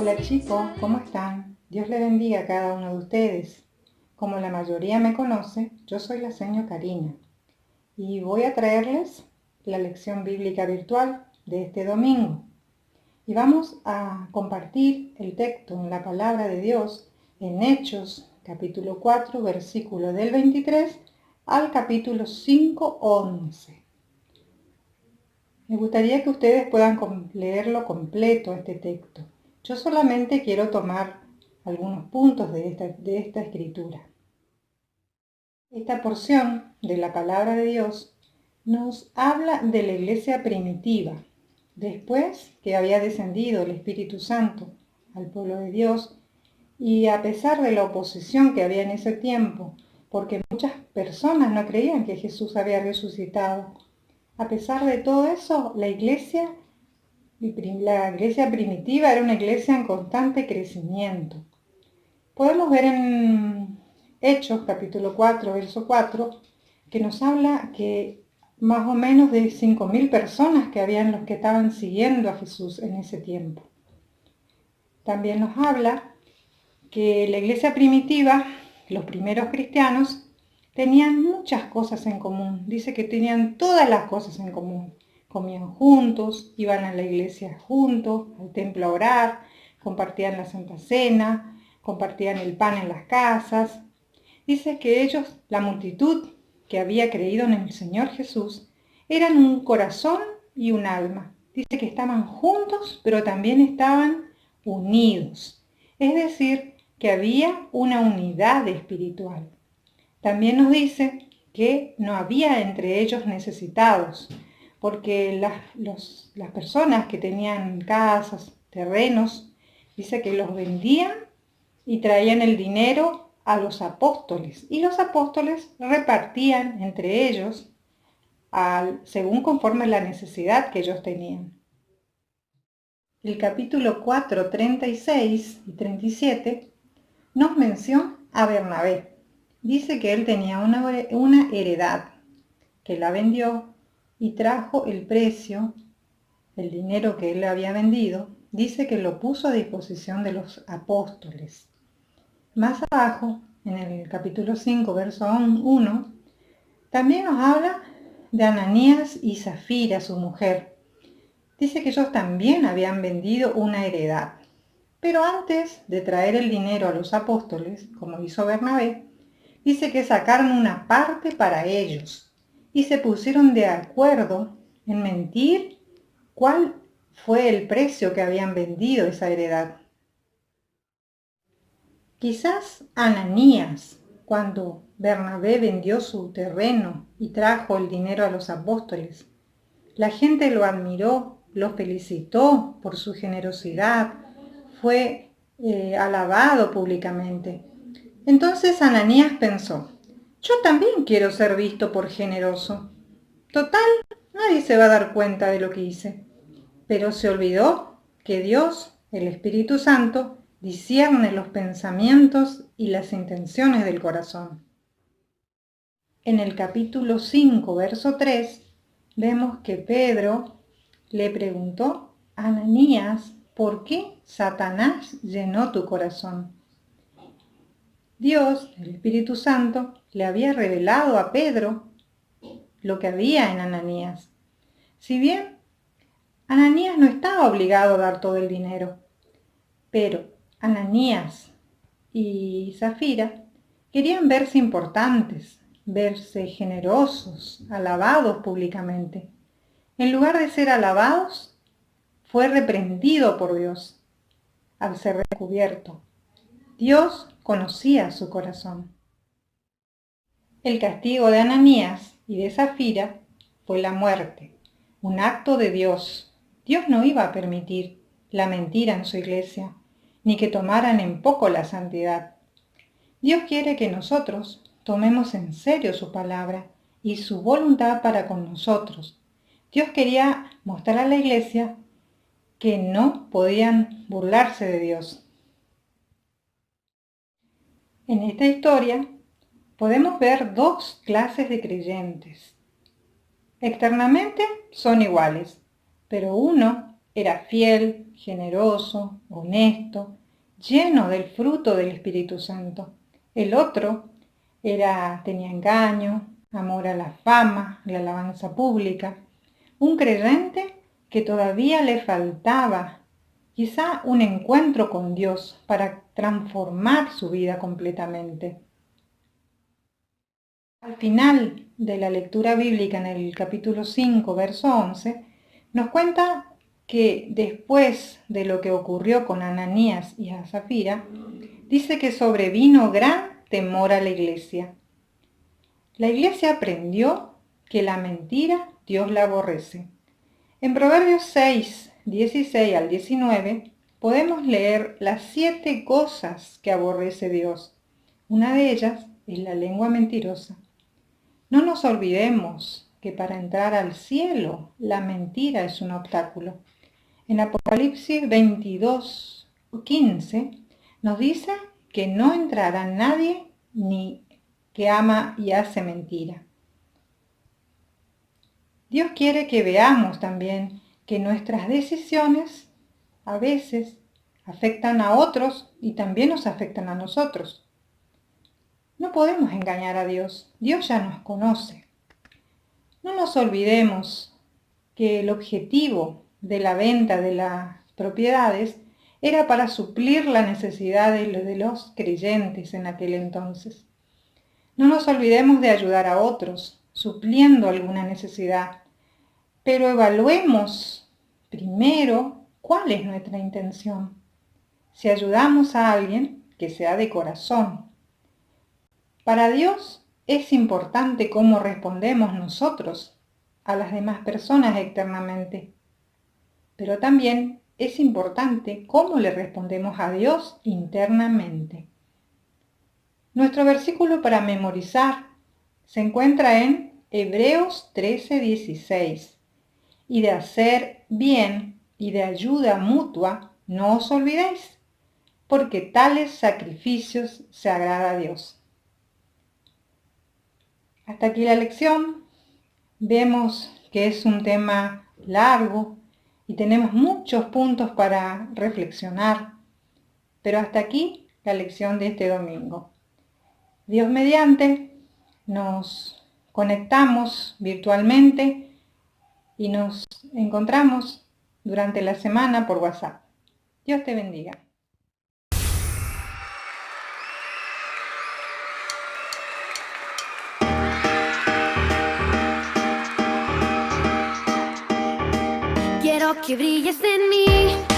Hola chicos, ¿cómo están? Dios les bendiga a cada uno de ustedes. Como la mayoría me conoce, yo soy la señora Karina y voy a traerles la lección bíblica virtual de este domingo. Y vamos a compartir el texto en la palabra de Dios en Hechos, capítulo 4, versículo del 23 al capítulo 5, 11. Me gustaría que ustedes puedan leerlo completo este texto. Yo solamente quiero tomar algunos puntos de esta escritura. Esta porción de la palabra de Dios nos habla de la iglesia primitiva, después que había descendido el Espíritu Santo al pueblo de Dios, y a pesar de la oposición que había en ese tiempo, porque muchas personas no creían que Jesús había resucitado. A pesar de todo eso, la iglesia primitiva era una iglesia en constante crecimiento. Podemos ver en Hechos, capítulo 4, verso 4, que nos habla que más o menos de 5.000 personas que habían los que estaban siguiendo a Jesús en ese tiempo. También nos habla que la iglesia primitiva, los primeros cristianos, tenían muchas cosas en común. Dice que tenían todas las cosas en común. Comían juntos, iban a la iglesia juntos, al templo a orar, compartían la Santa Cena, compartían el pan en las casas. Dice que ellos, la multitud que había creído en el Señor Jesús, eran un corazón y un alma. Dice que estaban juntos, pero también estaban unidos. Es decir, que había una unidad espiritual. También nos dice que no había entre ellos necesitados, porque las personas que tenían casas, terrenos, dice que los vendían y traían el dinero a los apóstoles, y los apóstoles repartían entre ellos según conforme la necesidad que ellos tenían. El capítulo 4, 36 y 37 nos menciona a Bernabé. Dice que él tenía una heredad, que la vendió y trajo el precio, el dinero que él había vendido, dice que lo puso a disposición de los apóstoles. Más abajo, en el capítulo 5, verso 1, también nos habla de Ananías y Zafira, su mujer. Dice que ellos también habían vendido una heredad. Pero antes de traer el dinero a los apóstoles, como hizo Bernabé, dice que sacaron una parte para ellos y se pusieron de acuerdo en mentir cuál fue el precio que habían vendido esa heredad. Quizás Ananías, cuando Bernabé vendió su terreno y trajo el dinero a los apóstoles, la gente lo admiró, lo felicitó por su generosidad, fue alabado públicamente. Entonces Ananías pensó, yo también quiero ser visto por generoso. Total, nadie se va a dar cuenta de lo que hice. Pero se olvidó que Dios, el Espíritu Santo, discierne los pensamientos y las intenciones del corazón. En el capítulo 5, verso 3, vemos que Pedro le preguntó a Ananías, ¿por qué Satanás llenó tu corazón? Dios, el Espíritu Santo, le había revelado a Pedro lo que había en Ananías. Si bien Ananías no estaba obligado a dar todo el dinero, pero Ananías y Zafira querían verse importantes, verse generosos, alabados públicamente. En lugar de ser alabados, fue reprendido por Dios al ser descubierto. Dios conocía su corazón. El castigo de Ananías y de Zafira fue la muerte, un acto de Dios. Dios no iba a permitir la mentira en su iglesia, ni que tomaran en poco la santidad. Dios quiere que nosotros tomemos en serio su palabra y su voluntad para con nosotros. Dios quería mostrar a la iglesia que no podían burlarse de Dios. En esta historia podemos ver dos clases de creyentes. Externamente son iguales, pero uno Era fiel, generoso, honesto, lleno del fruto del Espíritu Santo. El otro tenía engaño, amor a la fama, la alabanza pública. Un creyente que todavía le faltaba quizá un encuentro con Dios para transformar su vida completamente. Al final de la lectura bíblica en el capítulo 5, verso 11, nos cuenta que después de lo que ocurrió con Ananías y a Zafira, dice que sobrevino gran temor a la iglesia. La iglesia aprendió que la mentira Dios la aborrece. En Proverbios 6, 16 al 19, podemos leer las 7 cosas que aborrece Dios. Una de ellas es la lengua mentirosa. No nos olvidemos que para entrar al cielo la mentira es un obstáculo. En Apocalipsis 22, 15 nos dice que no entrará nadie ni que ama y hace mentira. Dios quiere que veamos también que nuestras decisiones a veces afectan a otros y también nos afectan a nosotros. No podemos engañar a Dios. Dios ya nos conoce. No nos olvidemos que el objetivo de la venta de las propiedades era para suplir la necesidad de los creyentes en aquel entonces. No nos olvidemos de ayudar a otros, supliendo alguna necesidad, pero evaluemos primero cuál es nuestra intención. Si ayudamos a alguien, que sea de corazón. Para Dios es importante cómo respondemos nosotros a las demás personas externamente, pero también es importante cómo le respondemos a Dios internamente. Nuestro versículo para memorizar se encuentra en Hebreos 13:16. Y de hacer bien y de ayuda mutua no os olvidéis, porque tales sacrificios se agrada a Dios. Hasta aquí la lección. Vemos que es un tema largo y tenemos muchos puntos para reflexionar, pero hasta aquí la lección de este domingo. Dios mediante, nos conectamos virtualmente y nos encontramos durante la semana por WhatsApp. Dios te bendiga. Quiero que brilles en mí.